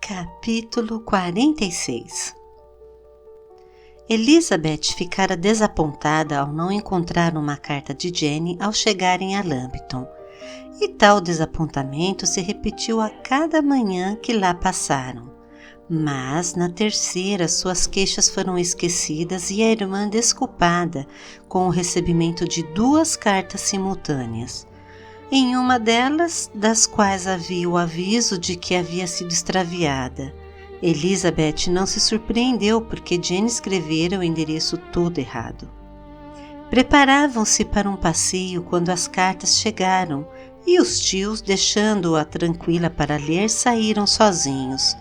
Capítulo 46. Elizabeth ficara desapontada ao não encontrar uma carta de Jenny ao chegarem a Lambton, e tal desapontamento se repetiu a cada manhã que lá passaram. Mas, na terceira, suas queixas foram esquecidas e a irmã desculpada com o recebimento de 2 cartas simultâneas. Em uma delas, das quais havia o aviso de que havia sido extraviada. Elizabeth não se surpreendeu porque Jenny escrevera o endereço todo errado. Preparavam-se para um passeio quando as cartas chegaram e os tios, deixando-a tranquila para ler, saíram sozinhos.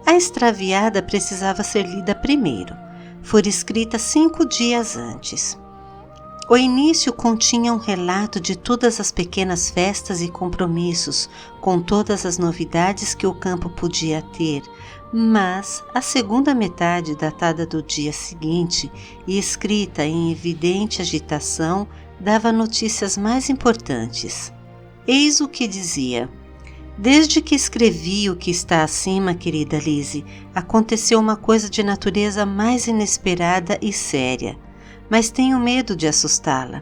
A extraviada precisava ser lida primeiro. Fora escrita 5 dias antes. O início continha um relato de todas as pequenas festas e compromissos, com todas as novidades que o campo podia ter, mas a segunda metade, datada do dia seguinte e escrita em evidente agitação, dava notícias mais importantes. Eis o que dizia: desde que escrevi o que está acima, querida Lizzie, aconteceu uma coisa de natureza mais inesperada e séria. Mas tenho medo de assustá-la.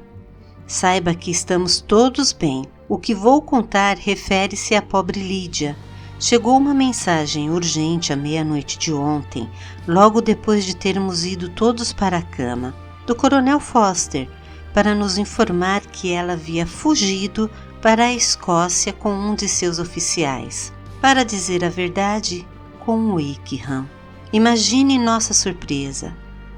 Saiba que estamos todos bem. O que vou contar refere-se à pobre Lídia. Chegou uma mensagem urgente à meia-noite de ontem, logo depois de termos ido todos para a cama, do Coronel Foster, para nos informar que ela havia fugido para a Escócia com um de seus oficiais. Para dizer a verdade, com Wickham. Imagine nossa surpresa.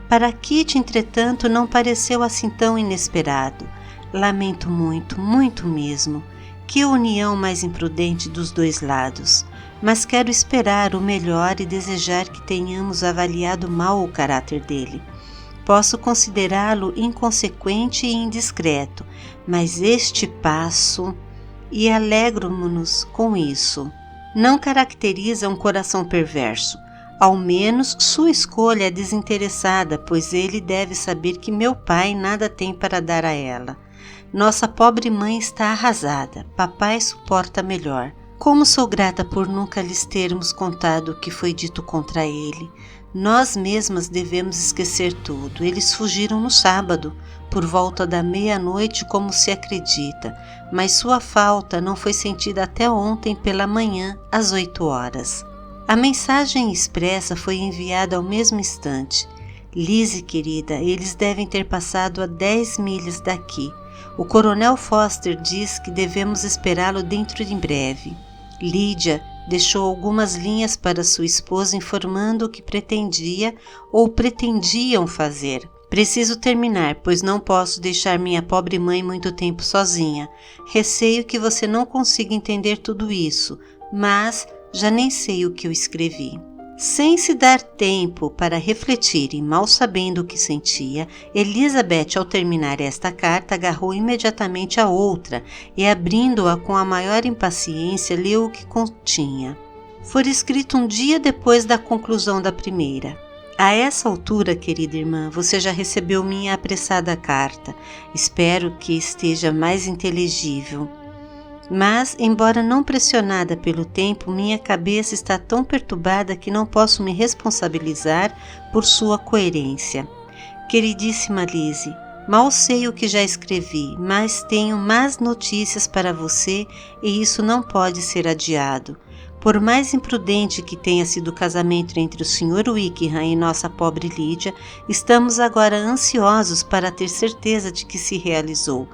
Para Kitty, entretanto, não pareceu assim tão inesperado. Lamento muito, muito mesmo. Que união mais imprudente dos 2 lados. Mas quero esperar o melhor e desejar que tenhamos avaliado mal o caráter dele. Posso considerá-lo inconsequente e indiscreto, mas este passo, e alegro-nos com isso, não caracteriza um coração perverso. Ao menos sua escolha é desinteressada, pois ele deve saber que meu pai nada tem para dar a ela. Nossa pobre mãe está arrasada, papai suporta melhor. Como sou grata por nunca lhes termos contado o que foi dito contra ele. Nós mesmas devemos esquecer tudo. Eles fugiram no sábado, por volta da meia-noite, como se acredita, mas sua falta não foi sentida até ontem pela manhã, às 8 horas. A mensagem expressa foi enviada ao mesmo instante. Lizzie, querida, eles devem ter passado a 10 milhas daqui. O Coronel Foster diz que devemos esperá-lo dentro de breve. Lídia deixou algumas linhas para sua esposa informando o que pretendia ou pretendiam fazer. Preciso terminar, pois não posso deixar minha pobre mãe muito tempo sozinha. Receio que você não consiga entender tudo isso, mas já nem sei o que eu escrevi. Sem se dar tempo para refletir e mal sabendo o que sentia, Elizabeth, ao terminar esta carta, agarrou imediatamente a outra e, abrindo-a com a maior impaciência, leu o que continha. Fora escrito um dia depois da conclusão da primeira. A essa altura, querida irmã, você já recebeu minha apressada carta. Espero que esteja mais inteligível. Mas, embora não pressionada pelo tempo, minha cabeça está tão perturbada que não posso me responsabilizar por sua coerência. Queridíssima Lizzie, mal sei o que já escrevi, mas tenho más notícias para você e isso não pode ser adiado. Por mais imprudente que tenha sido o casamento entre o Sr. Wickham e nossa pobre Lídia, estamos agora ansiosos para ter certeza de que se realizou,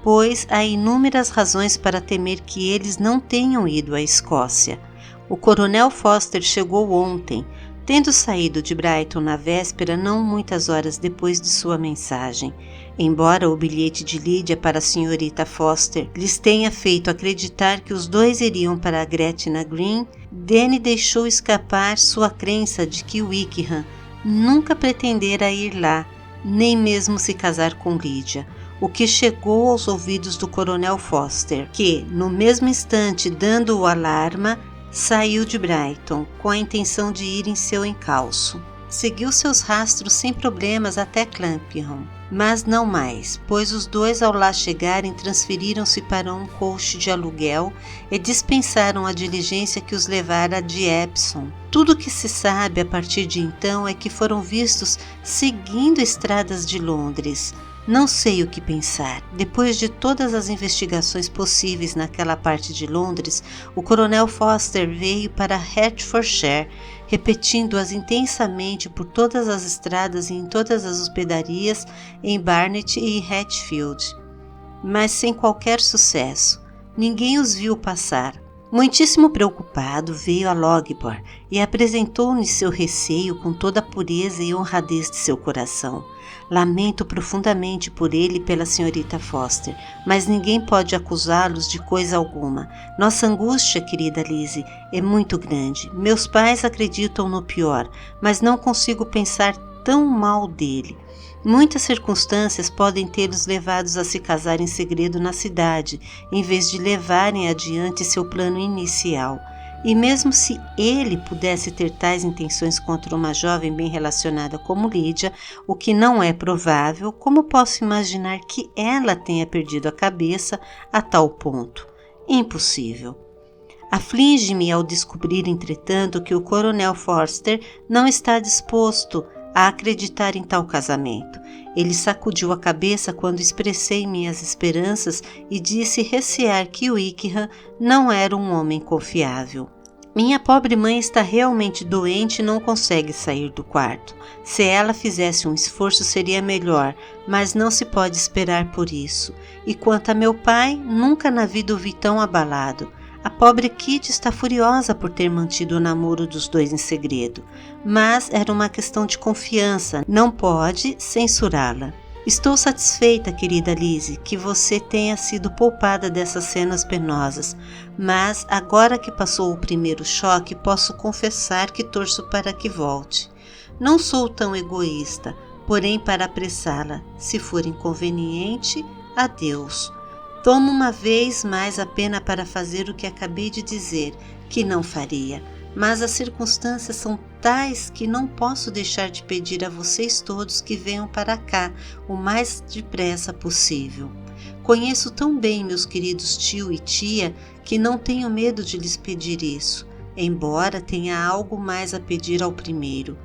pois há inúmeras razões para temer que eles não tenham ido à Escócia. O Coronel Foster chegou ontem, tendo saído de Brighton na véspera, não muitas horas depois de sua mensagem. Embora o bilhete de Lídia para a senhorita Foster lhes tenha feito acreditar que os 2 iriam para a Gretna Green, Danny deixou escapar sua crença de que Wickham nunca pretendera ir lá, nem mesmo se casar com Lídia, o que chegou aos ouvidos do Coronel Foster, que, no mesmo instante dando o alarma, saiu de Brighton, com a intenção de ir em seu encalço. Seguiu seus rastros sem problemas até Clapham, Mas não mais, pois os dois ao lá chegarem transferiram-se para um coche de aluguel e dispensaram a diligência que os levara de Epsom. Tudo o que se sabe a partir de então é que foram vistos seguindo estradas de Londres. Não sei o que pensar. Depois de todas as investigações possíveis naquela parte de Londres, o coronel Foster veio para Hertfordshire, repetindo-as intensamente por todas as estradas e em todas as hospedarias em Barnet e Hatfield, mas sem qualquer sucesso. Ninguém os viu passar. Muitíssimo preocupado, veio a Logbor e apresentou-lhe seu receio com toda a pureza e honradez de seu coração. Lamento profundamente por ele e pela senhorita Foster, mas ninguém pode acusá-los de coisa alguma. Nossa angústia, querida Lizzie, é muito grande. Meus pais acreditam no pior, mas não consigo pensar tão mal dele. Muitas circunstâncias podem tê-los levados a se casar em segredo na cidade, em vez de levarem adiante seu plano inicial. E mesmo se ele pudesse ter tais intenções contra uma jovem bem relacionada como Lídia, o que não é provável, como posso imaginar que ela tenha perdido a cabeça a tal ponto? Impossível. Aflige-me ao descobrir, entretanto, que o coronel Forster não está disposto a acreditar em tal casamento. Ele sacudiu a cabeça quando expressei minhas esperanças e disse recear que Wickham não era um homem confiável. Minha pobre mãe está realmente doente e não consegue sair do quarto. Se ela fizesse um esforço seria melhor, mas não se pode esperar por isso. E quanto a meu pai, nunca na vida o vi tão abalado. A pobre Kitty está furiosa por ter mantido o namoro dos dois em segredo, mas era uma questão de confiança, não pode censurá-la. Estou satisfeita, querida Lizzie, que você tenha sido poupada dessas cenas penosas, mas agora que passou o primeiro choque, posso confessar que torço para que volte. Não sou tão egoísta, porém para apressá-la, se for inconveniente, adeus. Tomo uma vez mais a pena para fazer o que acabei de dizer, que não faria, mas as circunstâncias são tais que não posso deixar de pedir a vocês todos que venham para cá o mais depressa possível. Conheço tão bem meus queridos tio e tia que não tenho medo de lhes pedir isso, embora tenha algo mais a pedir ao primeiro.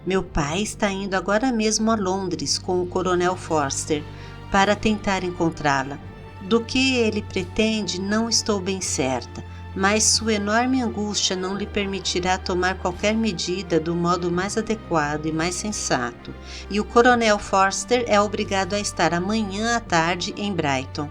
Meu pai está indo agora mesmo a Londres com o coronel Forster para tentar encontrá-la. Do que ele pretende não estou bem certa, mas sua enorme angústia não lhe permitirá tomar qualquer medida do modo mais adequado e mais sensato, e o coronel Forster é obrigado a estar amanhã à tarde em Brighton.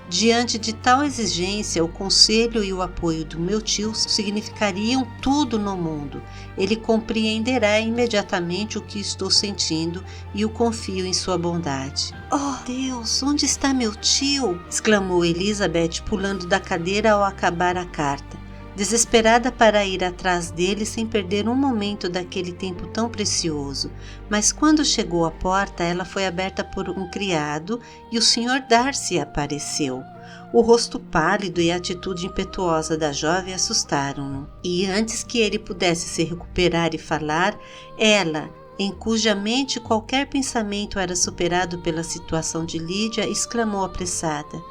Diante de tal exigência, o conselho e o apoio do meu tio significariam tudo no mundo. Ele compreenderá imediatamente o que estou sentindo e o confio em sua bondade. Oh, Deus, onde está meu tio? Exclamou Elizabeth, pulando da cadeira ao acabar a carta, desesperada para ir atrás dele sem perder um momento daquele tempo tão precioso. Mas quando chegou à porta, ela foi aberta por um criado e o Sr. Darcy apareceu. O rosto pálido e a atitude impetuosa da jovem assustaram-no, e antes que ele pudesse se recuperar e falar, ela, em cuja mente qualquer pensamento era superado pela situação de Lídia, exclamou apressada: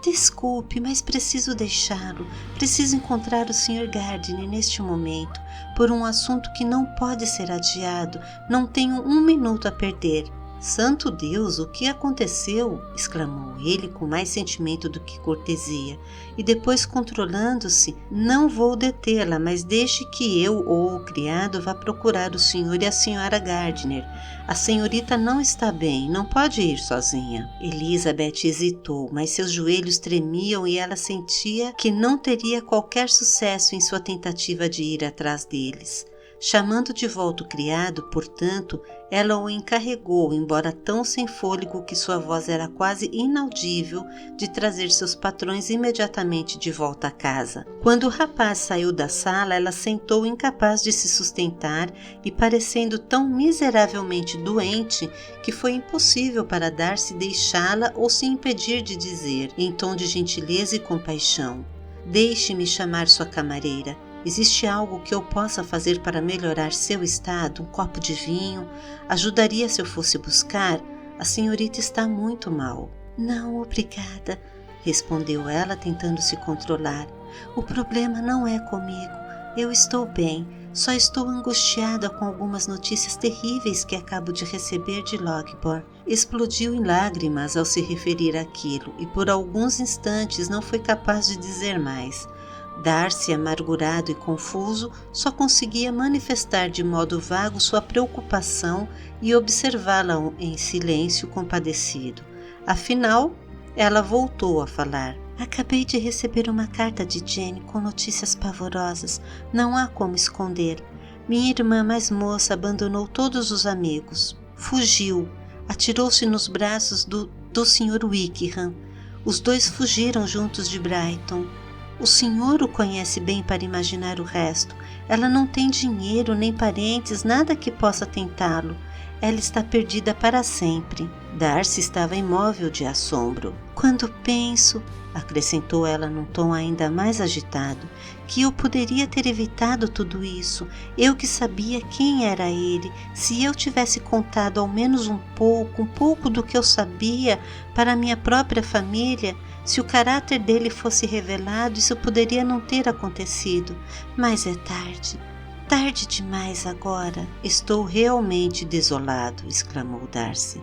Desculpe, mas preciso deixá-lo. Preciso encontrar o Sr. Gardiner neste momento, por um assunto que não pode ser adiado. Não tenho um minuto a perder. Santo Deus, o que aconteceu? Exclamou ele com mais sentimento do que cortesia, e depois, controlando-se: Não vou detê-la, mas deixe que eu ou o criado vá procurar o senhor e a senhora Gardiner. A senhorita não está bem, não pode ir sozinha. Elizabeth hesitou, mas seus joelhos tremiam e ela sentia que não teria qualquer sucesso em sua tentativa de ir atrás deles. Chamando de volta o criado, portanto, ela o encarregou, embora tão sem fôlego que sua voz era quase inaudível, de trazer seus patrões imediatamente de volta à casa. Quando o rapaz saiu da sala, ela sentou incapaz de se sustentar e parecendo tão miseravelmente doente que foi impossível para Darcy deixá-la ou se impedir de dizer, em tom de gentileza e compaixão: Deixe-me chamar sua camareira. Existe algo que eu possa fazer para melhorar seu estado? Um copo de vinho? Ajudaria se eu fosse buscar? A senhorita está muito mal. Não, obrigada, respondeu ela, tentando se controlar. O problema não é comigo. Eu estou bem. Só estou angustiada com algumas notícias terríveis que acabo de receber de Loughborough. Explodiu em lágrimas ao se referir àquilo e por alguns instantes não foi capaz de dizer mais. Darcy, amargurado e confuso, só conseguia manifestar de modo vago sua preocupação e observá-la em silêncio compadecido. Afinal, ela voltou a falar. Acabei de receber uma carta de Jane com notícias pavorosas. Não há como esconder. Minha irmã mais moça abandonou todos os amigos. Fugiu. Atirou-se nos braços do Sr. Wickham. Os dois fugiram juntos de Brighton. O senhor o conhece bem para imaginar o resto. Ela não tem dinheiro, nem parentes, nada que possa tentá-lo. Ela está perdida para sempre. Darcy estava imóvel de assombro. Quando penso, acrescentou ela num tom ainda mais agitado, que eu poderia ter evitado tudo isso, eu que sabia quem era ele, se eu tivesse contado ao menos um pouco do que eu sabia para minha própria família, se o caráter dele fosse revelado, isso poderia não ter acontecido. Mas é tarde. Tarde demais agora. Estou realmente desolado, exclamou Darcy.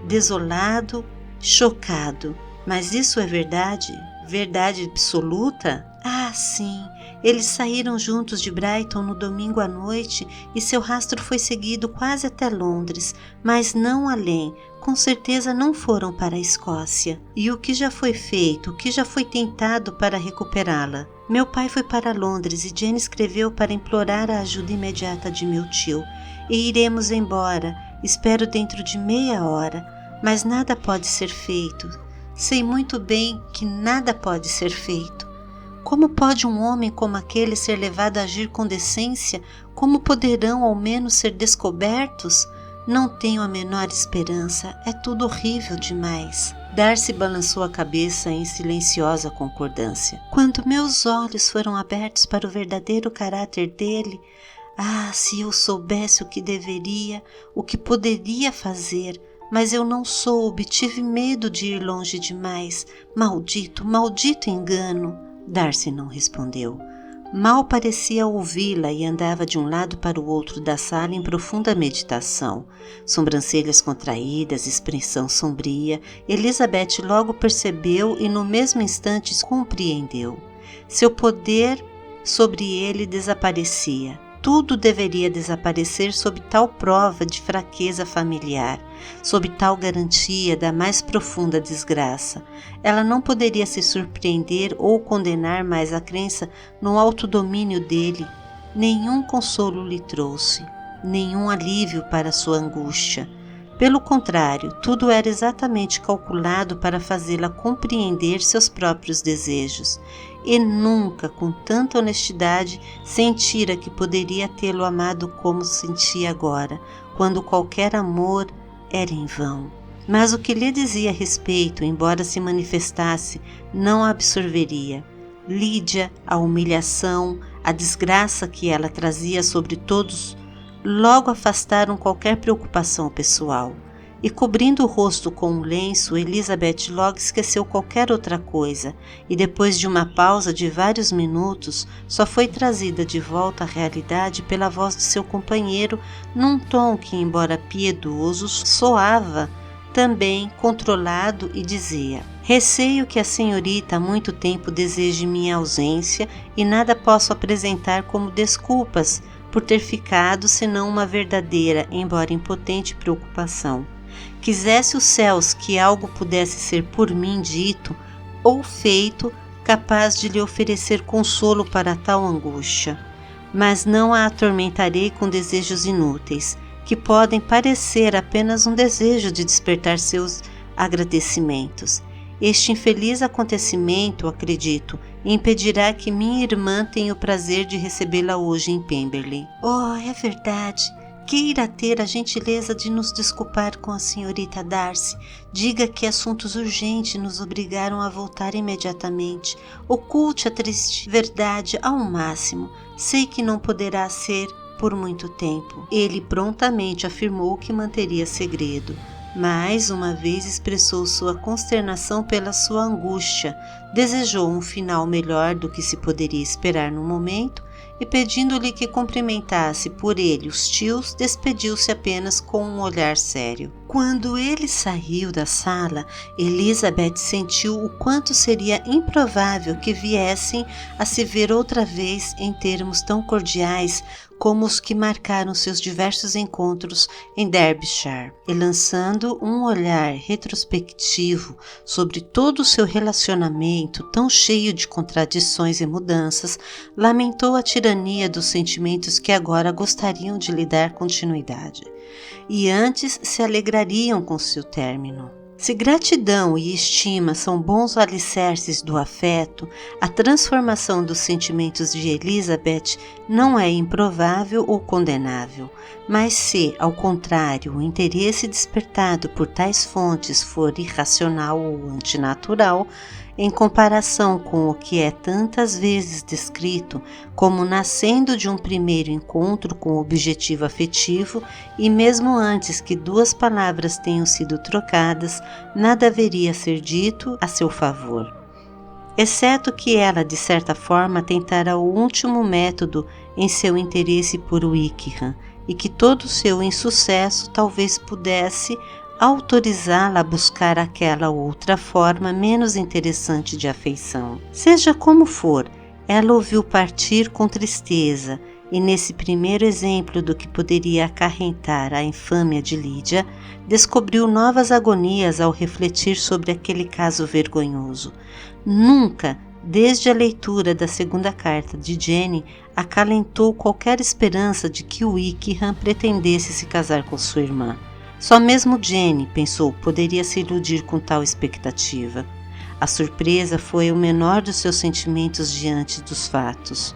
Desolado, chocado. Mas isso é verdade? Verdade absoluta? Ah, sim. Eles saíram juntos de Brighton no domingo à noite e seu rastro foi seguido quase até Londres, mas não além. Com certeza não foram para a Escócia. E o que já foi feito, o que já foi tentado para recuperá-la? Meu pai foi para Londres e Jane escreveu para implorar a ajuda imediata de meu tio. E iremos embora, espero dentro de meia hora, mas nada pode ser feito. Sei muito bem que nada pode ser feito. Como pode um homem como aquele ser levado a agir com decência? Como poderão ao menos ser descobertos? Não tenho a menor esperança, é tudo horrível demais. Darcy balançou a cabeça em silenciosa concordância. Quando meus olhos foram abertos para o verdadeiro caráter dele, se eu soubesse o que deveria, o que poderia fazer, mas eu não soube, tive medo de ir longe demais. Maldito, maldito engano! Darcy não respondeu. Mal parecia ouvi-la e andava de um lado para o outro da sala em profunda meditação. Sobrancelhas contraídas, expressão sombria. Elizabeth logo percebeu e no mesmo instante compreendeu. Seu poder sobre ele desaparecia. Tudo deveria desaparecer sob tal prova de fraqueza familiar, sob tal garantia da mais profunda desgraça. Ela não poderia se surpreender ou condenar mais a crença no autodomínio dele. Nenhum consolo lhe trouxe, nenhum alívio para sua angústia. Pelo contrário, tudo era exatamente calculado para fazê-la compreender seus próprios desejos. E nunca, com tanta honestidade, sentira que poderia tê-lo amado como sentia agora, quando qualquer amor era em vão. Mas o que lhe dizia a respeito, embora se manifestasse, não a absorveria. Lídia, a humilhação, a desgraça que ela trazia sobre todos, logo afastaram qualquer preocupação pessoal. E cobrindo o rosto com um lenço, Elizabeth logo esqueceu qualquer outra coisa, e depois de uma pausa de vários minutos, só foi trazida de volta à realidade pela voz de seu companheiro, num tom que, embora piedoso, soava também controlado e dizia: receio que a senhorita há muito tempo deseje minha ausência e nada posso apresentar como desculpas por ter ficado senão uma verdadeira, embora impotente preocupação. Quisesse os céus que algo pudesse ser por mim dito ou feito capaz de lhe oferecer consolo para tal angústia. Mas não a atormentarei com desejos inúteis, que podem parecer apenas um desejo de despertar seus agradecimentos. Este infeliz acontecimento, acredito, impedirá que minha irmã tenha o prazer de recebê-la hoje em Pemberley. Oh, é verdade. Queira ter a gentileza de nos desculpar com a senhorita Darcy. Diga que assuntos urgentes nos obrigaram a voltar imediatamente. Oculte a triste verdade ao máximo. Sei que não poderá ser por muito tempo. Ele prontamente afirmou que manteria segredo. Mais uma vez expressou sua consternação pela sua angústia, desejou um final melhor do que se poderia esperar no momento e, pedindo-lhe que cumprimentasse por ele os tios, despediu-se apenas com um olhar sério. Quando ele saiu da sala, Elizabeth sentiu o quanto seria improvável que viessem a se ver outra vez em termos tão cordiais como os que marcaram seus diversos encontros em Derbyshire, e lançando um olhar retrospectivo sobre todo o seu relacionamento tão cheio de contradições e mudanças, lamentou a tirania dos sentimentos que agora gostariam de lhe dar continuidade, e antes se alegrariam com seu término. Se gratidão e estima são bons alicerces do afeto, a transformação dos sentimentos de Elizabeth não é improvável ou condenável, mas se, ao contrário, o interesse despertado por tais fontes for irracional ou antinatural, em comparação com o que é tantas vezes descrito como nascendo de um primeiro encontro com o objetivo afetivo, e mesmo antes que duas palavras tenham sido trocadas, nada haveria a ser dito a seu favor. Exceto que ela, de certa forma, tentara o último método em seu interesse por Wickham, e que todo o seu insucesso talvez pudesse autorizá-la a buscar aquela outra forma menos interessante de afeição. Seja como for, ela o viu partir com tristeza, e nesse primeiro exemplo do que poderia acarretar a infâmia de Lydia, descobriu novas agonias ao refletir sobre aquele caso vergonhoso. Nunca, desde a leitura da segunda carta de Jenny, acalentou qualquer esperança de que Wickham pretendesse se casar com sua irmã. Só mesmo Jenny, pensou, poderia se iludir com tal expectativa. A surpresa foi o menor dos seus sentimentos diante dos fatos.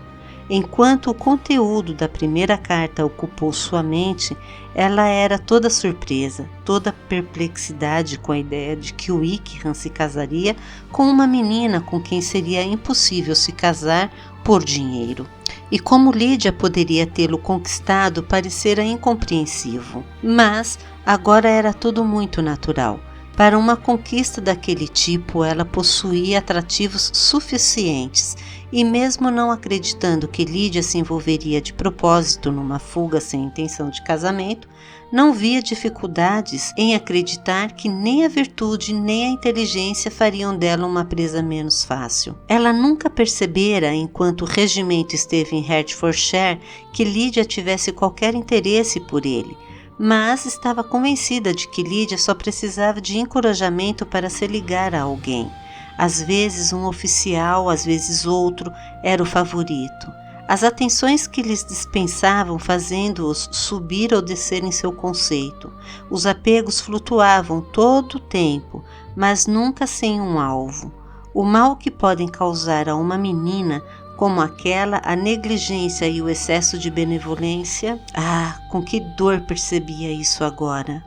Enquanto o conteúdo da primeira carta ocupou sua mente, ela era toda surpresa, toda perplexidade com a ideia de que Wickham se casaria com uma menina com quem seria impossível se casar por dinheiro. E como Lydia poderia tê-lo conquistado parecera incompreensível. Mas agora era tudo muito natural. Para uma conquista daquele tipo, ela possuía atrativos suficientes, e mesmo não acreditando que Lydia se envolveria de propósito numa fuga sem intenção de casamento, não via dificuldades em acreditar que nem a virtude nem a inteligência fariam dela uma presa menos fácil. Ela nunca percebera, enquanto o regimento esteve em Hertfordshire, que Lydia tivesse qualquer interesse por ele, mas estava convencida de que Lydia só precisava de encorajamento para se ligar a alguém. Às vezes um oficial, às vezes outro, era o favorito. As atenções que lhes dispensavam fazendo-os subir ou descer em seu conceito. Os apegos flutuavam todo o tempo, mas nunca sem um alvo. O mal que podem causar a uma menina como aquela, a negligência e o excesso de benevolência. Ah, com que dor percebia isso agora!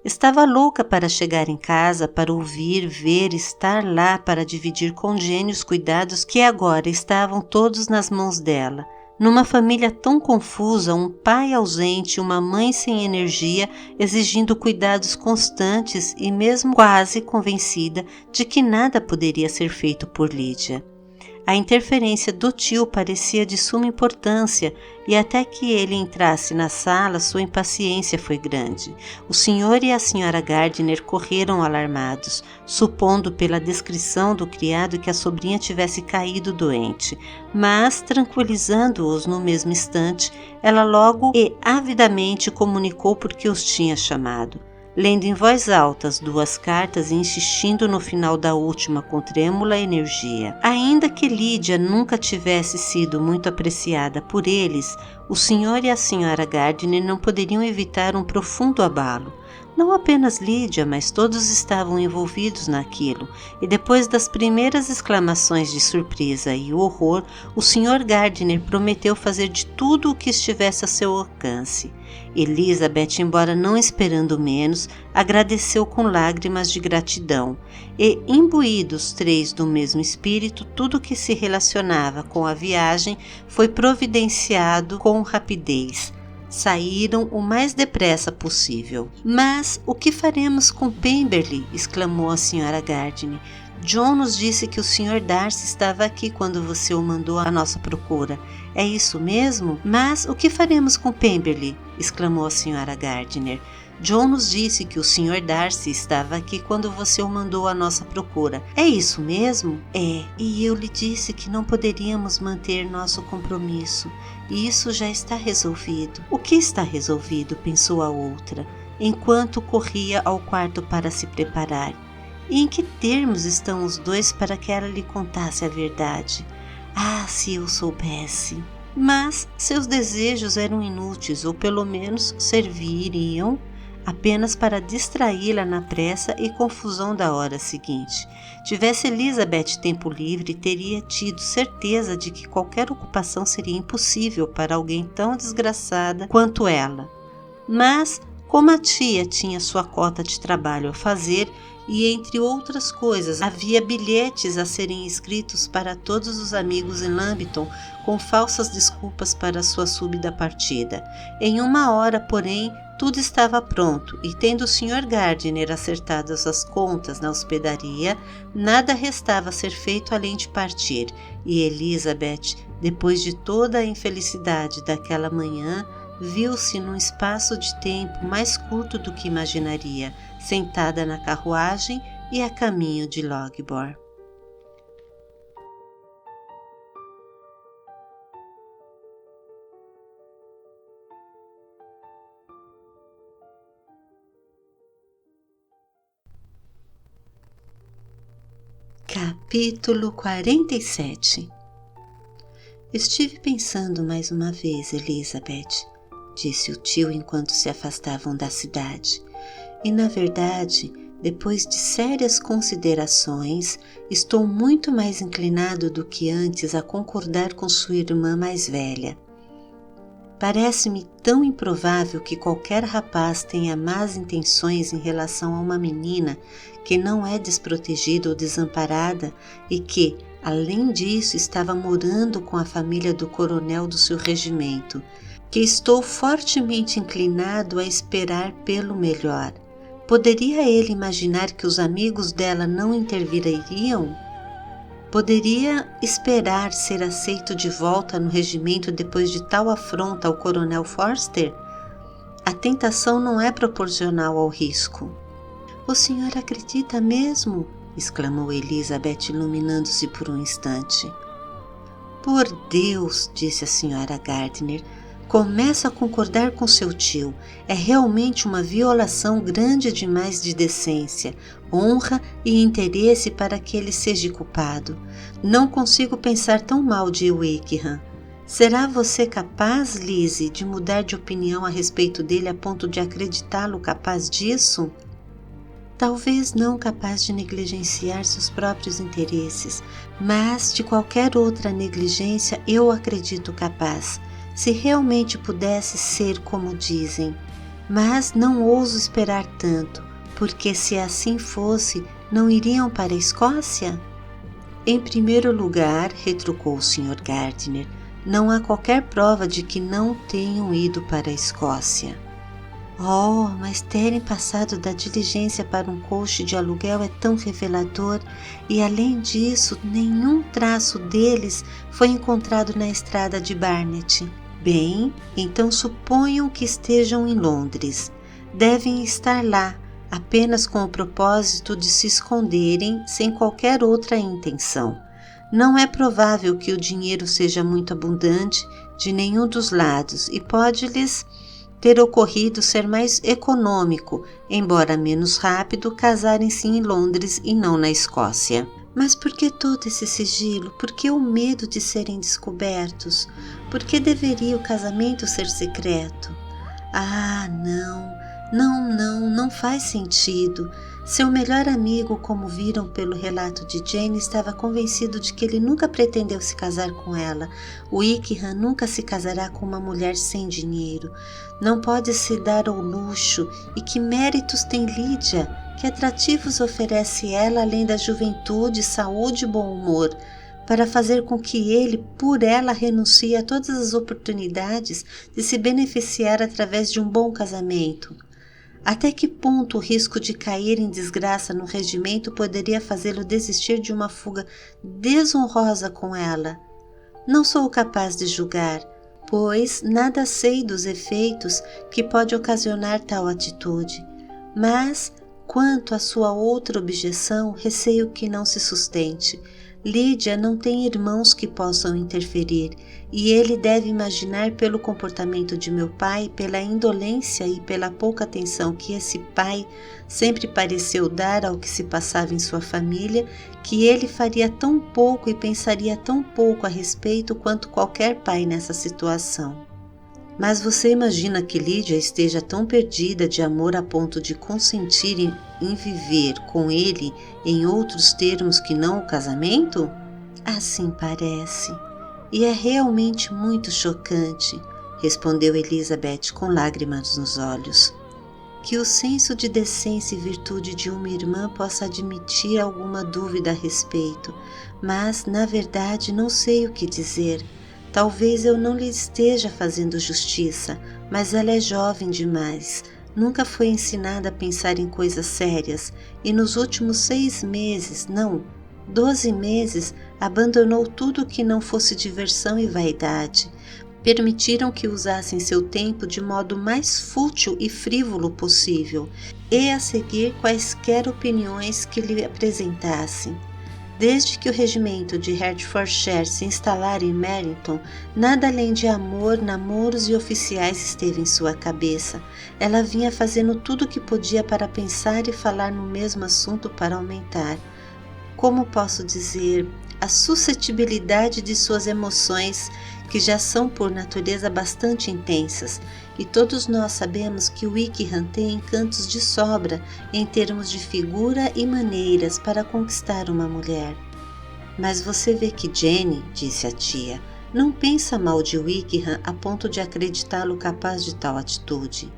Estava louca para chegar em casa, para ouvir, ver, estar lá para dividir com Jenny os cuidados que agora estavam todos nas mãos dela. Numa família tão confusa, um pai ausente, uma mãe sem energia, exigindo cuidados constantes e mesmo quase convencida de que nada poderia ser feito por Lydia. A interferência do tio parecia de suma importância, e até que ele entrasse na sala, sua impaciência foi grande. O senhor e a senhora Gardiner correram alarmados, supondo pela descrição do criado que a sobrinha tivesse caído doente, mas, tranquilizando-os no mesmo instante, ela logo e avidamente comunicou por que os tinha chamado. Lendo em voz alta as duas cartas e insistindo no final da última com trêmula energia. Ainda que Lydia nunca tivesse sido muito apreciada por eles, o senhor e a senhora Gardiner não poderiam evitar um profundo abalo. Não apenas Lydia, mas todos estavam envolvidos naquilo, e depois das primeiras exclamações de surpresa e horror, o Sr. Gardiner prometeu fazer de tudo o que estivesse a seu alcance. Elizabeth, embora não esperando menos, agradeceu com lágrimas de gratidão, e, imbuídos três do mesmo espírito, tudo que se relacionava com a viagem foi providenciado com rapidez. saíram o mais depressa possível. Mas o que faremos com Pemberley? Exclamou a Sra. Gardiner. John nos disse que o Sr. Darcy estava aqui quando você o mandou à nossa procura. É isso mesmo? Mas o que faremos com Pemberley? Exclamou a Sra. Gardiner. John nos disse que o Sr. Darcy estava aqui quando você o mandou à nossa procura. É isso mesmo? É, e eu lhe disse que não poderíamos manter nosso compromisso. E isso já está resolvido. O que está resolvido? Pensou a outra, enquanto corria ao quarto para se preparar. E em que termos estão os dois para que ela lhe contasse a verdade? Ah, se eu soubesse! Mas seus desejos eram inúteis, ou pelo menos serviriam apenas para distraí-la na pressa e confusão da hora seguinte. Tivesse Elizabeth tempo livre, teria tido certeza de que qualquer ocupação seria impossível para alguém tão desgraçada quanto ela. Mas, como a tia tinha sua cota de trabalho a fazer, e entre outras coisas havia bilhetes a serem escritos para todos os amigos em Lambton com falsas desculpas para sua súbita partida. Em 1 hora, porém, tudo estava pronto, e tendo o Sr. Gardiner acertado as contas na hospedaria, nada restava ser feito além de partir, e Elizabeth, depois de toda a infelicidade daquela manhã, viu-se num espaço de tempo mais curto do que imaginaria, sentada na carruagem e a caminho de Loughborough. Capítulo 47. Estive pensando mais uma vez, Elizabeth, disse o tio enquanto se afastavam da cidade, e na verdade, depois de sérias considerações, estou muito mais inclinado do que antes a concordar com sua irmã mais velha. Parece-me tão improvável que qualquer rapaz tenha más intenções em relação a uma menina que não é desprotegida ou desamparada e que, além disso, estava morando com a família do coronel do seu regimento, que estou fortemente inclinado a esperar pelo melhor. Poderia ele imaginar que os amigos dela não interviriam? Poderia esperar ser aceito de volta no regimento depois de tal afronta ao coronel Forster? A tentação não é proporcional ao risco. O senhor acredita mesmo? Exclamou Elizabeth, iluminando-se por um instante. Por Deus, disse a Sra. Gardiner, começo a concordar com seu tio. É realmente uma violação grande demais de decência, honra e interesse para que ele seja culpado. Não consigo pensar tão mal de Wickham. Será você capaz, Lizzie, de mudar de opinião a respeito dele a ponto de acreditá-lo capaz disso? Talvez não capaz de negligenciar seus próprios interesses, mas de qualquer outra negligência eu acredito capaz, se realmente pudesse ser como dizem. Mas não ouso esperar tanto, porque se assim fosse, não iriam para a Escócia? Em primeiro lugar, retrucou o Sr. Gardiner, não há qualquer prova de que não tenham ido para a Escócia. Oh, mas terem passado da diligência para um coche de aluguel é tão revelador, e além disso, nenhum traço deles foi encontrado na estrada de Barnet. Bem, então suponham que estejam em Londres. Devem estar lá, apenas com o propósito de se esconderem sem qualquer outra intenção. Não é provável que o dinheiro seja muito abundante de nenhum dos lados e pode-lhes ter ocorrido ser mais econômico, embora menos rápido, casarem-se em Londres e não na Escócia. Mas por que todo esse sigilo? Por que o medo de serem descobertos? Por que deveria o casamento ser secreto? Ah, não faz sentido. Seu melhor amigo, como viram pelo relato de Jane, estava convencido de que ele nunca pretendeu se casar com ela. Wickham nunca se casará com uma mulher sem dinheiro. Não pode se dar ao luxo. E que méritos tem Lydia? Que atrativos oferece ela além da juventude, saúde e bom humor? para fazer com que ele, por ela, renuncie a todas as oportunidades de se beneficiar através de um bom casamento? Até que ponto o risco de cair em desgraça no regimento poderia fazê-lo desistir de uma fuga desonrosa com ela? Não sou capaz de julgar, pois nada sei dos efeitos que pode ocasionar tal atitude, mas, quanto à sua outra objeção, receio que não se sustente. Lídia não tem irmãos que possam interferir, e ele deve imaginar pelo comportamento de meu pai, pela indolência e pela pouca atenção que esse pai sempre pareceu dar ao que se passava em sua família, que ele faria tão pouco e pensaria tão pouco a respeito quanto qualquer pai nessa situação. Mas você imagina que Lídia esteja tão perdida de amor a ponto de consentir em viver com ele em outros termos que não o casamento? Assim parece. E é realmente muito chocante, respondeu Elizabeth com lágrimas nos olhos. Que o senso de decência e virtude de uma irmã possa admitir alguma dúvida a respeito, mas, na verdade, não sei o que dizer. Talvez eu não lhe esteja fazendo justiça, mas ela é jovem demais, nunca foi ensinada a pensar em coisas sérias e nos últimos 6 meses, não, 12 meses, abandonou tudo que não fosse diversão e vaidade. Permitiram que usassem seu tempo de modo mais fútil e frívolo possível e a seguir quaisquer opiniões que lhe apresentassem. Desde que o regimento de Hertfordshire se instalara em Meryton, nada além de amor, namoros e oficiais esteve em sua cabeça. Ela vinha fazendo tudo o que podia para pensar e falar no mesmo assunto para aumentar, como posso dizer, a suscetibilidade de suas emoções, que já são por natureza bastante intensas, e todos nós sabemos que Wickham tem encantos de sobra em termos de figura e maneiras para conquistar uma mulher. Mas você vê que Jenny, disse a tia, não pensa mal de Wickham a ponto de acreditá-lo capaz de tal atitude.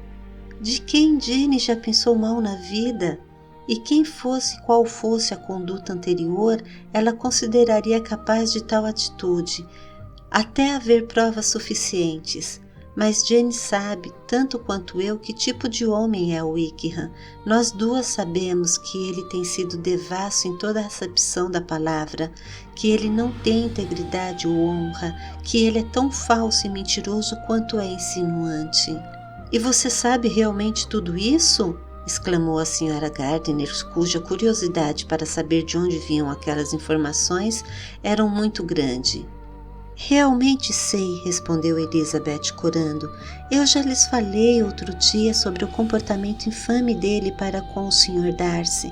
De quem Jenny já pensou mal na vida? E qual fosse a conduta anterior, ela consideraria capaz de tal atitude, até haver provas suficientes. Mas Jenny sabe, tanto quanto eu, que tipo de homem é o Wickham. Nós duas sabemos que ele tem sido devasso em toda a acepção da palavra, que ele não tem integridade ou honra, que ele é tão falso e mentiroso quanto é insinuante. E você sabe realmente tudo isso? Exclamou a Sra. Gardiner, cuja curiosidade para saber de onde vinham aquelas informações era muito grande. Realmente sei, respondeu Elizabeth corando. Eu já lhes falei outro dia sobre o comportamento infame dele para com o Sr. Darcy.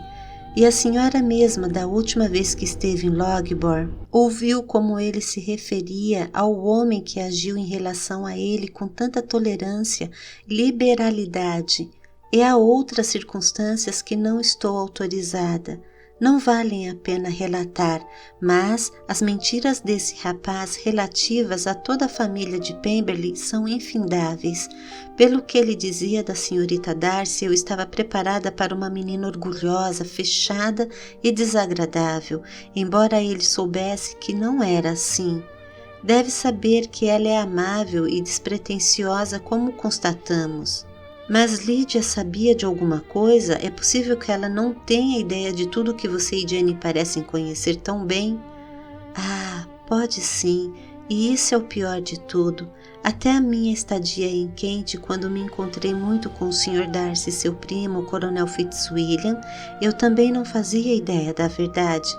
E a senhora mesma, da última vez que esteve em Loughborough, ouviu como ele se referia ao homem que agiu em relação a ele com tanta tolerância e liberalidade, e a outras circunstâncias que não estou autorizada. Não valem a pena relatar, mas as mentiras desse rapaz relativas a toda a família de Pemberley são infindáveis. Pelo que ele dizia da senhorita Darcy, eu estava preparada para uma menina orgulhosa, fechada e desagradável, embora ele soubesse que não era assim. Deve saber que ela é amável e despretensiosa, como constatamos. Mas Lídia sabia de alguma coisa? É possível que ela não tenha ideia de tudo que você e Jenny parecem conhecer tão bem? Ah, pode sim, e isso é o pior de tudo. Até a minha estadia em Kent, quando me encontrei muito com o Sr. Darcy e seu primo, o Coronel Fitzwilliam, eu também não fazia ideia da verdade.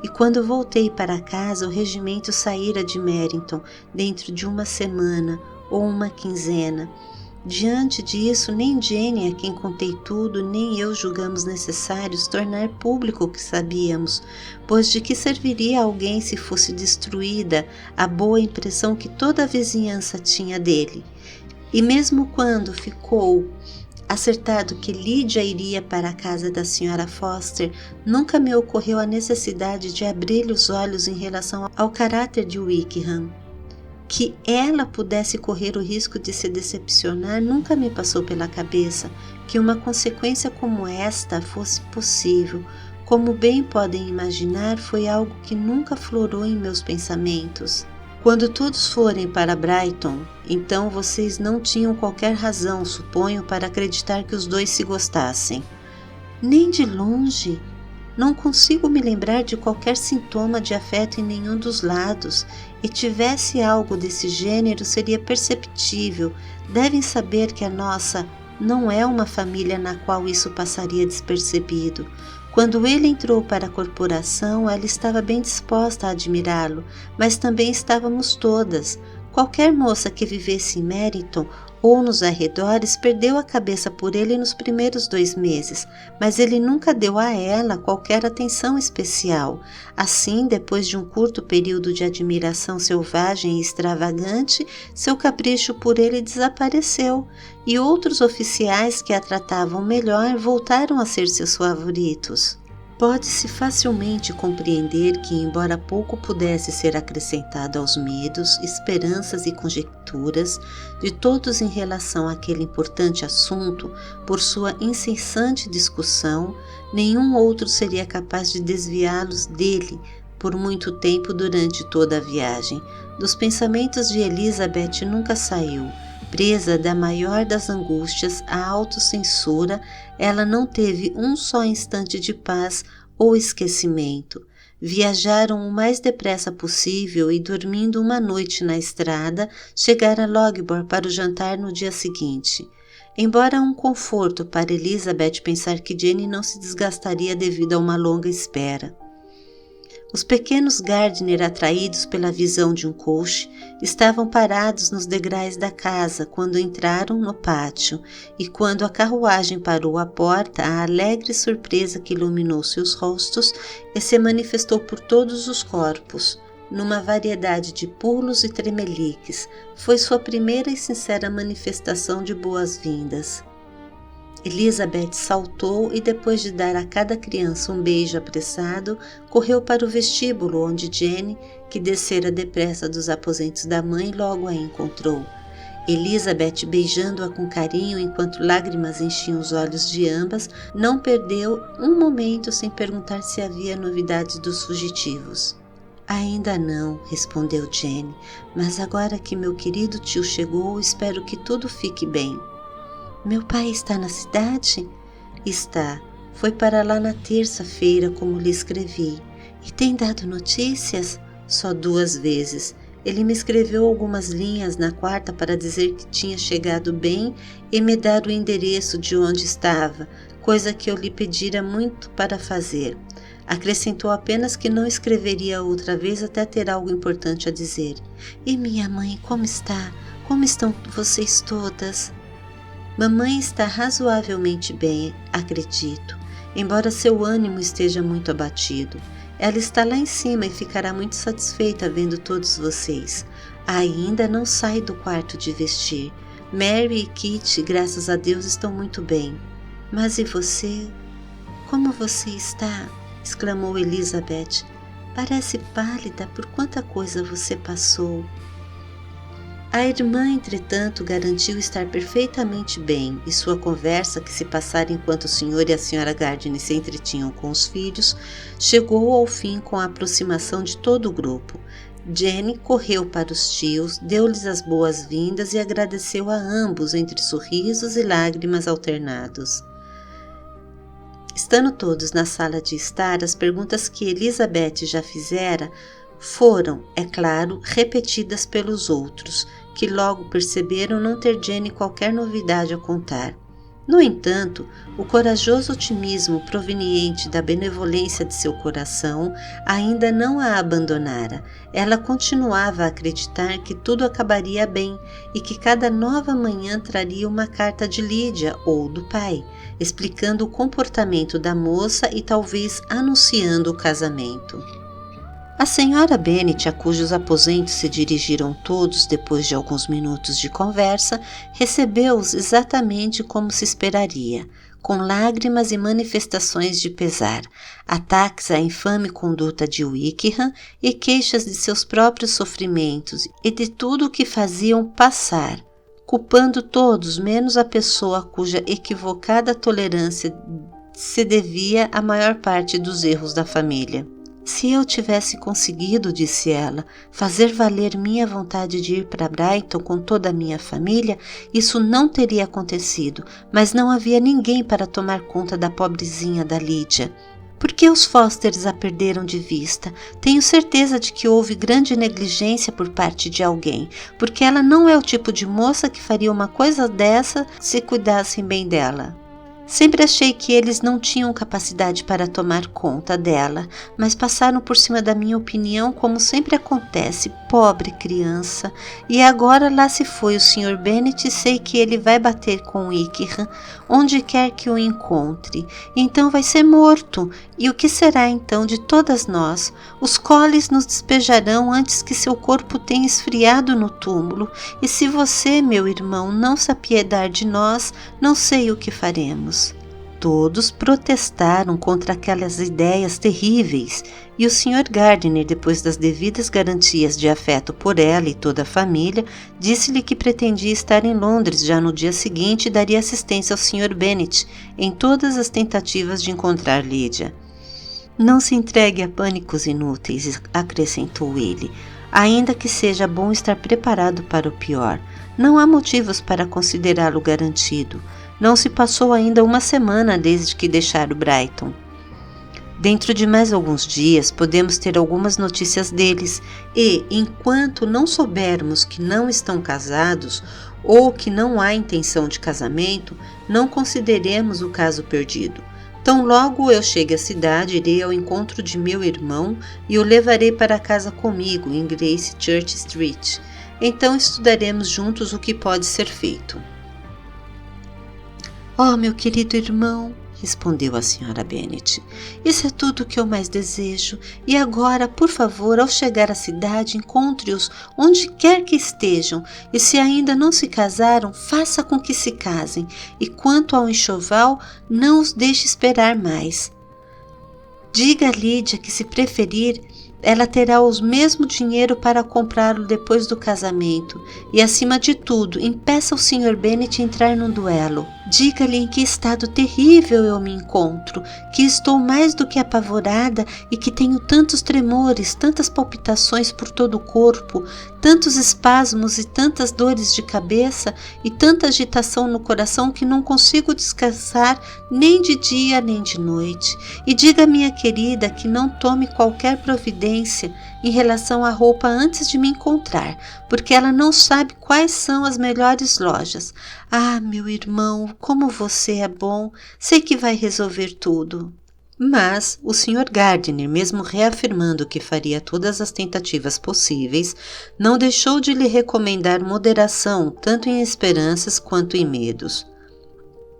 E quando voltei para casa, o regimento saíra de Meryton dentro de uma semana ou uma quinzena. Diante disso, nem Jenny, a quem contei tudo, nem eu julgamos necessários tornar público o que sabíamos, pois de que serviria a alguém se fosse destruída a boa impressão que toda a vizinhança tinha dele? E mesmo quando ficou acertado que Lídia iria para a casa da Sra. Foster, nunca me ocorreu a necessidade de abrir-lhe os olhos em relação ao caráter de Wickham. Que ela pudesse correr o risco de se decepcionar nunca me passou pela cabeça. Que uma consequência como esta fosse possível, Como bem podem imaginar, foi algo que nunca florou em meus pensamentos. Quando todos forem para Brighton, então vocês não tinham qualquer razão, suponho, para acreditar que os dois se gostassem. Nem de longe. Não consigo me lembrar de qualquer sintoma de afeto em nenhum dos lados, e tivesse algo desse gênero seria perceptível. Devem saber que a nossa não é uma família na qual isso passaria despercebido. Quando ele entrou para a corporação, ela estava bem disposta a admirá-lo, mas também estávamos todas. Qualquer moça que vivesse em Meryton ou nos arredores perdeu a cabeça por ele nos primeiros 2 meses, mas ele nunca deu a ela qualquer atenção especial. Assim, depois de um curto período de admiração selvagem e extravagante, seu capricho por ele desapareceu, e outros oficiais que a tratavam melhor voltaram a ser seus favoritos. Pode-se facilmente compreender que, embora pouco pudesse ser acrescentado aos medos, esperanças e conjecturas de todos em relação àquele importante assunto, por sua incessante discussão, nenhum outro seria capaz de desviá-los dele por muito tempo durante toda a viagem. Dos pensamentos de Elizabeth nunca saiu. Presa da maior das angústias, a autocensura, ela não teve um só instante de paz ou esquecimento. Viajaram o mais depressa possível e, dormindo uma noite na estrada, chegaram a Loughborough para o jantar no dia seguinte. Embora um conforto para Elizabeth pensar que Jane não se desgastaria devido a uma longa espera. Os pequenos Gardiner, atraídos pela visão de um coche, estavam parados nos degraus da casa quando entraram no pátio, e quando a carruagem parou à porta, a alegre surpresa que iluminou seus rostos e se manifestou por todos os corpos, numa variedade de pulos e tremeliques, foi sua primeira e sincera manifestação de boas-vindas. Elizabeth saltou e, depois de dar a cada criança um beijo apressado, correu para o vestíbulo, onde Jane, que descera depressa dos aposentos da mãe, logo a encontrou. Elizabeth, beijando-a com carinho enquanto lágrimas enchiam os olhos de ambas, não perdeu um momento sem perguntar se havia novidades dos fugitivos. Ainda não, respondeu Jane, mas agora que meu querido tio chegou, espero que tudo fique bem. Meu pai está na cidade? Está. Foi para lá na terça-feira, como lhe escrevi. E tem dado notícias? Só 2 vezes. Ele me escreveu algumas linhas na quarta para dizer que tinha chegado bem e me dar o endereço de onde estava, coisa que eu lhe pedira muito para fazer. Acrescentou apenas que não escreveria outra vez até ter algo importante a dizer. E minha mãe, como está? Como estão vocês todas? Mamãe está razoavelmente bem, acredito, embora seu ânimo esteja muito abatido. Ela está lá em cima e ficará muito satisfeita vendo todos vocês. Ainda não sai do quarto de vestir. Mary e Kitty, graças a Deus, estão muito bem. Mas e você? Como você está? Exclamou Elizabeth. Parece pálida, por quanta coisa você passou. A irmã, entretanto, garantiu estar perfeitamente bem, e sua conversa, que se passara enquanto o senhor e a senhora Gardiner se entretinham com os filhos, chegou ao fim com a aproximação de todo o grupo. Jane correu para os tios, deu-lhes as boas-vindas e agradeceu a ambos entre sorrisos e lágrimas alternados. Estando todos na sala de estar, as perguntas que Elizabeth já fizera foram, é claro, repetidas pelos outros, que logo perceberam não ter Jane qualquer novidade a contar. No entanto, o corajoso otimismo proveniente da benevolência de seu coração ainda não a abandonara. Ela continuava a acreditar que tudo acabaria bem e que cada nova manhã traria uma carta de Lydia ou do pai, explicando o comportamento da moça e talvez anunciando o casamento. A senhora Bennet, a cujos aposentos se dirigiram todos depois de alguns minutos de conversa, recebeu-os exatamente como se esperaria, com lágrimas e manifestações de pesar, ataques à infame conduta de Wickham e queixas de seus próprios sofrimentos e de tudo o que faziam passar, culpando todos menos a pessoa cuja equivocada tolerância se devia a maior parte dos erros da família. Se eu tivesse conseguido, disse ela, fazer valer minha vontade de ir para Brighton com toda a minha família, isso não teria acontecido, mas não havia ninguém para tomar conta da pobrezinha da Lydia. Por que os Fosters a perderam de vista? Tenho certeza de que houve grande negligência por parte de alguém, porque ela não é o tipo de moça que faria uma coisa dessa se cuidassem bem dela. Sempre achei que eles não tinham capacidade para tomar conta dela, mas passaram por cima da minha opinião como sempre acontece, pobre criança. E agora lá se foi o Sr. Bennet e sei que ele vai bater com o Wickham, onde quer que o encontre. Então vai ser morto. E o que será então de todas nós? Os Colles nos despejarão antes que seu corpo tenha esfriado no túmulo. E se você, meu irmão, não se apiedar de nós, não sei o que faremos. Todos protestaram contra aquelas ideias terríveis, e o Sr. Gardiner, depois das devidas garantias de afeto por ela e toda a família, disse-lhe que pretendia estar em Londres já no dia seguinte e daria assistência ao Sr. Bennet em todas as tentativas de encontrar Lydia. Não se entregue a pânicos inúteis, acrescentou ele, ainda que seja bom estar preparado para o pior. Não há motivos para considerá-lo garantido. Não se passou ainda uma semana desde que deixaram Brighton. Dentro de mais alguns dias podemos ter algumas notícias deles e, enquanto não soubermos que não estão casados ou que não há intenção de casamento, não consideremos o caso perdido. Tão logo eu chegue à cidade, irei ao encontro de meu irmão e o levarei para casa comigo em Grace Church Street. Então estudaremos juntos o que pode ser feito. Oh, meu querido irmão, respondeu a Sra. Bennet, isso é tudo o que eu mais desejo. E agora, por favor, ao chegar à cidade, encontre-os onde quer que estejam. E se ainda não se casaram, faça com que se casem. E quanto ao enxoval, não os deixe esperar mais. Diga a Lydia que, se preferir, ela terá o mesmo dinheiro para comprá-lo depois do casamento. E, acima de tudo, impeça o Sr. Bennet a entrar num duelo. Diga-lhe em que estado terrível eu me encontro, que estou mais do que apavorada e que tenho tantos tremores, tantas palpitações por todo o corpo, tantos espasmos e tantas dores de cabeça e tanta agitação no coração que não consigo descansar nem de dia nem de noite. E diga à minha querida que não tome qualquer providência em relação à roupa antes de me encontrar, porque ela não sabe quais são as melhores lojas. Ah, meu irmão, como você é bom, sei que vai resolver tudo. Mas o Sr. Gardiner, mesmo reafirmando que faria todas as tentativas possíveis, não deixou de lhe recomendar moderação, tanto em esperanças quanto em medos.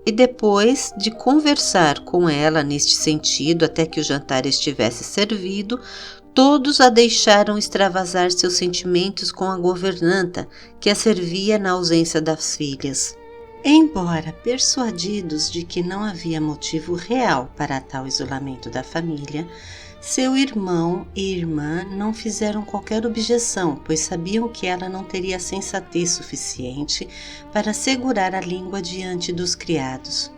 E depois de conversar com ela neste sentido até que o jantar estivesse servido, todos a deixaram extravasar seus sentimentos com a governanta, que a servia na ausência das filhas. Embora persuadidos de que não havia motivo real para tal isolamento da família, seu irmão e irmã não fizeram qualquer objeção, pois sabiam que ela não teria sensatez suficiente para segurar a língua diante dos criados.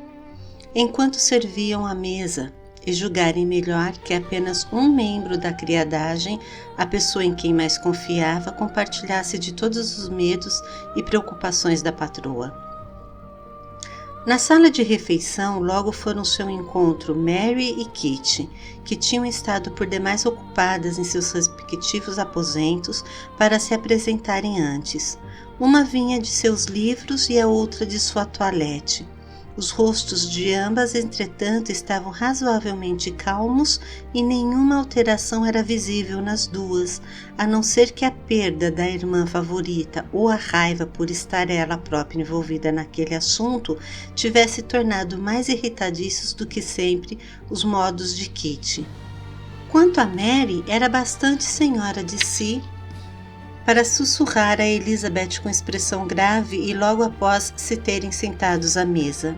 Enquanto serviam à mesa e julgarem melhor que apenas um membro da criadagem, a pessoa em quem mais confiava, compartilhasse de todos os medos e preocupações da patroa. Na sala de refeição, logo foram ao seu encontro Mary e Kitty, que tinham estado por demais ocupadas em seus respectivos aposentos para se apresentarem antes. Uma vinha de seus livros e a outra de sua toilette. Os rostos de ambas, entretanto, estavam razoavelmente calmos e nenhuma alteração era visível nas duas, a não ser que a perda da irmã favorita ou a raiva por estar ela própria envolvida naquele assunto tivesse tornado mais irritadiços do que sempre os modos de Kitty. Quanto a Mary, era bastante senhora de si para sussurrar a Elizabeth com expressão grave e logo após se terem sentados à mesa.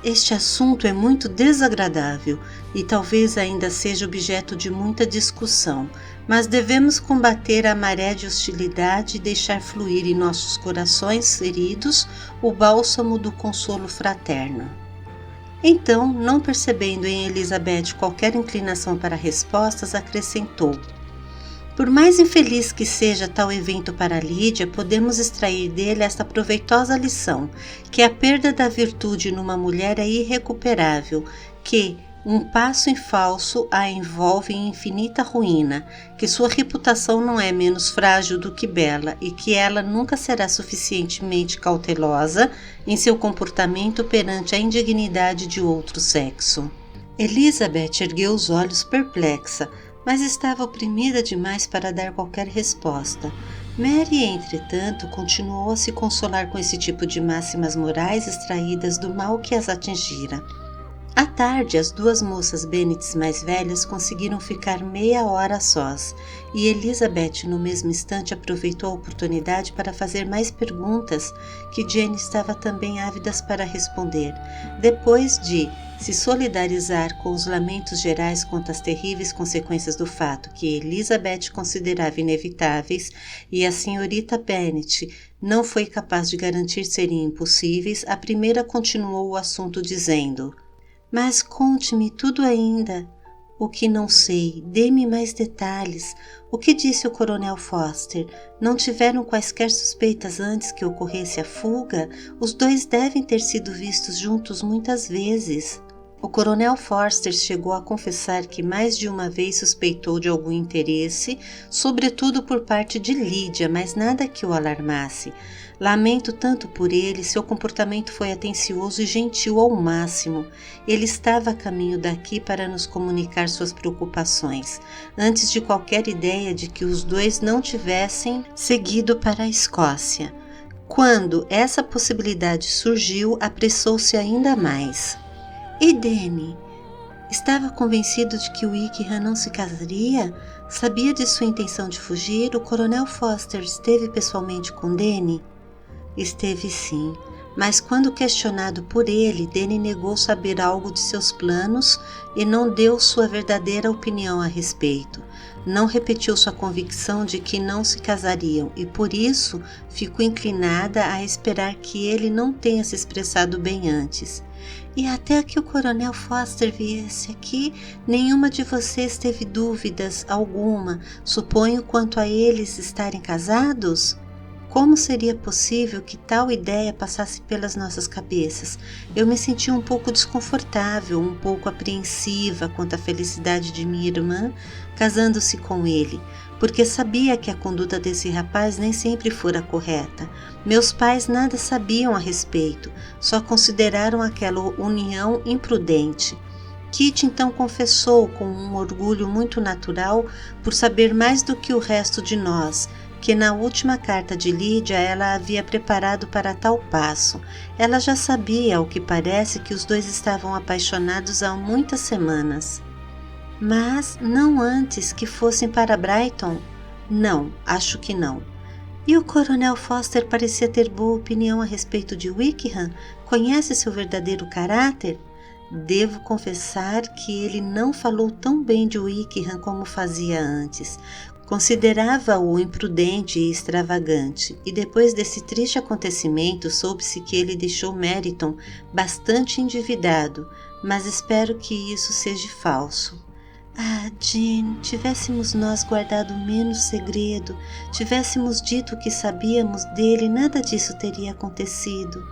Este assunto é muito desagradável e talvez ainda seja objeto de muita discussão, mas devemos combater a maré de hostilidade e deixar fluir em nossos corações feridos o bálsamo do consolo fraterno. Então, não percebendo em Elizabeth qualquer inclinação para respostas, acrescentou: por mais infeliz que seja tal evento para Lídia, podemos extrair dele esta proveitosa lição, que a perda da virtude numa mulher é irrecuperável, que um passo em falso a envolve em infinita ruína, que sua reputação não é menos frágil do que bela e que ela nunca será suficientemente cautelosa em seu comportamento perante a indignidade de outro sexo. Elizabeth ergueu os olhos perplexa, mas estava oprimida demais para dar qualquer resposta. Mary, entretanto, continuou a se consolar com esse tipo de máximas morais extraídas do mal que as atingira. À tarde, as duas moças Bennets mais velhas conseguiram ficar meia hora a sós, e Elizabeth, no mesmo instante, aproveitou a oportunidade para fazer mais perguntas que Jane estava também ávidas para responder. Depois de se solidarizar com os lamentos gerais quanto às terríveis consequências do fato que Elizabeth considerava inevitáveis e a senhorita Bennet não foi capaz de garantir serem impossíveis, a primeira continuou o assunto dizendo: mas conte-me tudo ainda. O que não sei, dê-me mais detalhes. O que disse o coronel Foster? Não tiveram quaisquer suspeitas antes que ocorresse a fuga? Os dois devem ter sido vistos juntos muitas vezes. O coronel Foster chegou a confessar que mais de uma vez suspeitou de algum interesse, sobretudo por parte de Lídia, mas nada que o alarmasse. Lamento tanto por ele, seu comportamento foi atencioso e gentil ao máximo. Ele estava a caminho daqui para nos comunicar suas preocupações, antes de qualquer ideia de que os dois não tivessem seguido para a Escócia. Quando essa possibilidade surgiu, apressou-se ainda mais. E Danny? Estava convencido de que Wickham não se casaria? Sabia de sua intenção de fugir? O coronel Foster esteve pessoalmente com Danny? Esteve sim, mas quando questionado por ele, Danny negou saber algo de seus planos e não deu sua verdadeira opinião a respeito. Não repetiu sua convicção de que não se casariam e por isso ficou inclinada a esperar que ele não tenha se expressado bem antes. E até que o coronel Foster viesse aqui, nenhuma de vocês teve dúvidas alguma, suponho, quanto a eles estarem casados? Como seria possível que tal ideia passasse pelas nossas cabeças? Eu me senti um pouco desconfortável, um pouco apreensiva quanto à felicidade de minha irmã casando-se com ele, porque sabia que a conduta desse rapaz nem sempre fora correta. Meus pais nada sabiam a respeito, só consideraram aquela união imprudente. Kitty então confessou com um orgulho muito natural por saber mais do que o resto de nós, que na última carta de Lídia ela havia preparado para tal passo. Ela já sabia, ao que parece, que os dois estavam apaixonados há muitas semanas. Mas não antes que fossem para Brighton? Não, acho que não. E o coronel Foster parecia ter boa opinião a respeito de Wickham? Conhece seu verdadeiro caráter? Devo confessar que ele não falou tão bem de Wickham como fazia antes. Considerava-o imprudente e extravagante, e depois desse triste acontecimento soube-se que ele deixou Meryton bastante endividado, mas espero que isso seja falso. Ah, Jean, tivéssemos nós guardado menos segredo, tivéssemos dito o que sabíamos dele, nada disso teria acontecido.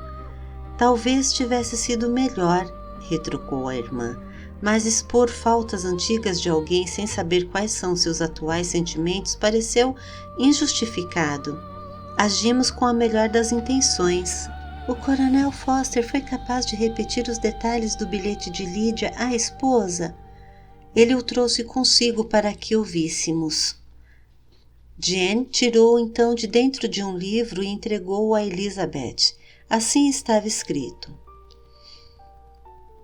Talvez tivesse sido melhor, retrucou a irmã. Mas expor faltas antigas de alguém sem saber quais são seus atuais sentimentos pareceu injustificado. Agimos com a melhor das intenções. O coronel Foster foi capaz de repetir os detalhes do bilhete de Lídia à esposa. Ele o trouxe consigo para que ouvíssemos. Jane tirou-o então de dentro de um livro e entregou-o a Elizabeth. Assim estava escrito: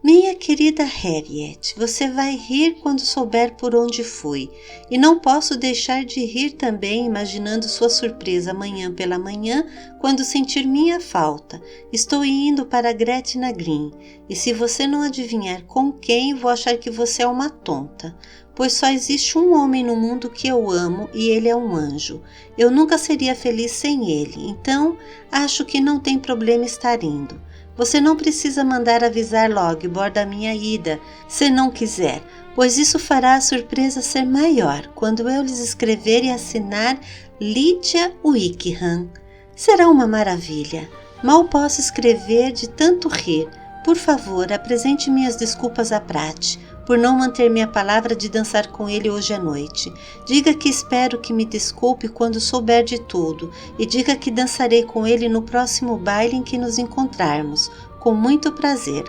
Minha querida Harriet, você vai rir quando souber por onde fui, e não posso deixar de rir também imaginando sua surpresa amanhã pela manhã quando sentir minha falta. Estou indo para Gretna Green, e se você não adivinhar com quem, vou achar que você é uma tonta, pois só existe um homem no mundo que eu amo e ele é um anjo. Eu nunca seria feliz sem ele, então acho que não tem problema estar indo. Você não precisa mandar avisar Logbor da minha ida, se não quiser, pois isso fará a surpresa ser maior quando eu lhes escrever e assinar Lydia Wickham. Será uma maravilha. Mal posso escrever de tanto rir. Por favor, apresente minhas desculpas a Pratt por não manter minha palavra de dançar com ele hoje à noite. Diga que espero que me desculpe quando souber de tudo e diga que dançarei com ele no próximo baile em que nos encontrarmos, com muito prazer.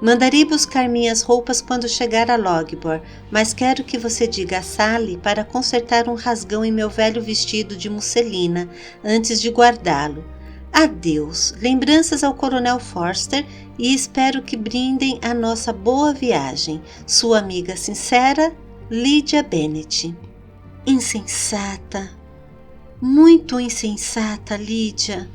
Mandarei buscar minhas roupas quando chegar a Logbor, mas quero que você diga a Sally para consertar um rasgão em meu velho vestido de musselina antes de guardá-lo. Adeus, lembranças ao Coronel Forster e espero que brindem a nossa boa viagem. Sua amiga sincera, Lydia Bennet. Insensata, muito insensata, Lydia,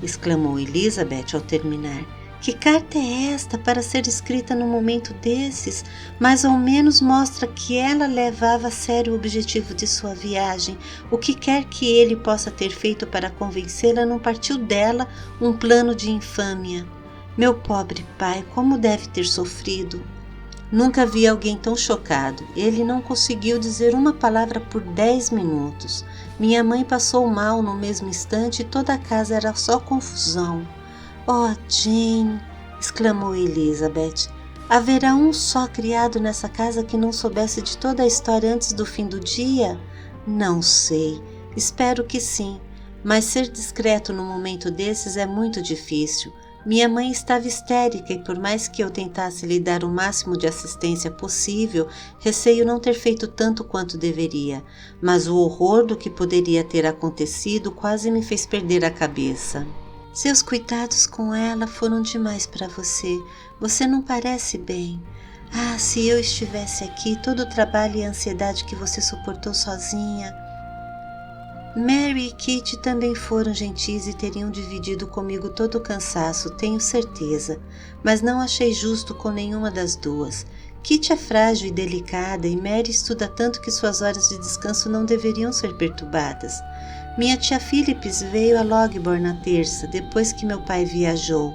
exclamou Elizabeth ao terminar. Que carta é esta para ser escrita num momento desses? Mas ao menos mostra que ela levava a sério o objetivo de sua viagem. O que quer que ele possa ter feito para convencê-la não partiu dela um plano de infâmia. Meu pobre pai, como deve ter sofrido. Nunca vi alguém tão chocado. Ele não conseguiu dizer uma palavra por 10 minutos. Minha mãe passou mal no mesmo instante e toda a casa era só confusão. Oh, Jane, exclamou Elizabeth, haverá um só criado nessa casa que não soubesse de toda a história antes do fim do dia? Não sei, espero que sim, mas ser discreto num momento desses é muito difícil. Minha mãe estava histérica e por mais que eu tentasse lhe dar o máximo de assistência possível, receio não ter feito tanto quanto deveria, mas o horror do que poderia ter acontecido quase me fez perder a cabeça. Seus cuidados com ela foram demais para você. Você não parece bem. Ah, se eu estivesse aqui, todo o trabalho e a ansiedade que você suportou sozinha. Mary e Kitty também foram gentis e teriam dividido comigo todo o cansaço, tenho certeza, mas não achei justo com nenhuma das duas. Kitty é frágil e delicada e Mary estuda tanto que suas horas de descanso não deveriam ser perturbadas. Minha tia Phillips veio a Logbor na terça, depois que meu pai viajou,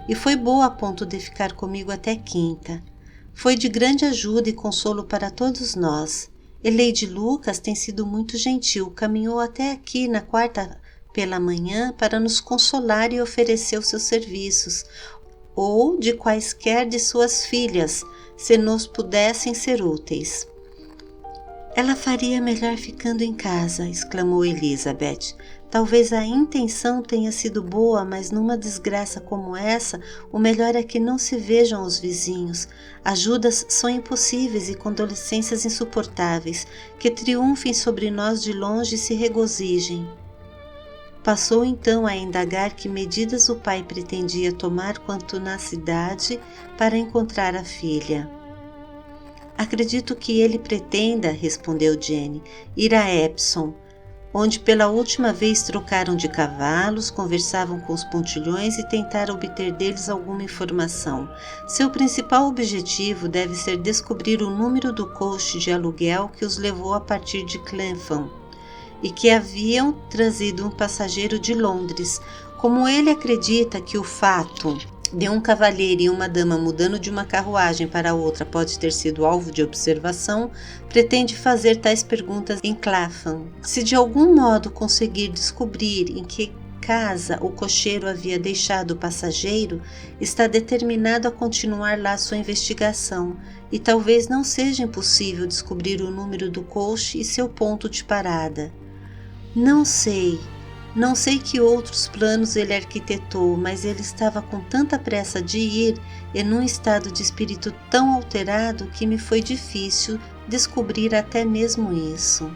e foi boa a ponto de ficar comigo até quinta. Foi de grande ajuda e consolo para todos nós. E Lady Lucas tem sido muito gentil, caminhou até aqui na quarta pela manhã para nos consolar e ofereceu seus serviços, ou de quaisquer de suas filhas, se nos pudessem ser úteis. Ela faria melhor ficando em casa, exclamou Elizabeth. Talvez a intenção tenha sido boa, mas numa desgraça como essa, o melhor é que não se vejam os vizinhos. Ajudas são impossíveis e condolências insuportáveis, que triunfem sobre nós de longe e se regozijem. Passou então a indagar que medidas o pai pretendia tomar quanto na cidade para encontrar a filha. Acredito que ele pretenda, respondeu Jenny, ir a Epsom, onde pela última vez trocaram de cavalos, conversavam com os pontilhões e tentaram obter deles alguma informação. Seu principal objetivo deve ser descobrir o número do coche de aluguel que os levou a partir de Clapham e que haviam trazido um passageiro de Londres. Como ele acredita que o fato de um cavalheiro e uma dama mudando de uma carruagem para outra pode ter sido alvo de observação, pretende fazer tais perguntas em Clapham. Se de algum modo conseguir descobrir em que casa o cocheiro havia deixado o passageiro, está determinado a continuar lá sua investigação, e talvez não seja impossível descobrir o número do coche e seu ponto de parada. Não sei que outros planos ele arquitetou, mas ele estava com tanta pressa de ir e num estado de espírito tão alterado que me foi difícil descobrir até mesmo isso.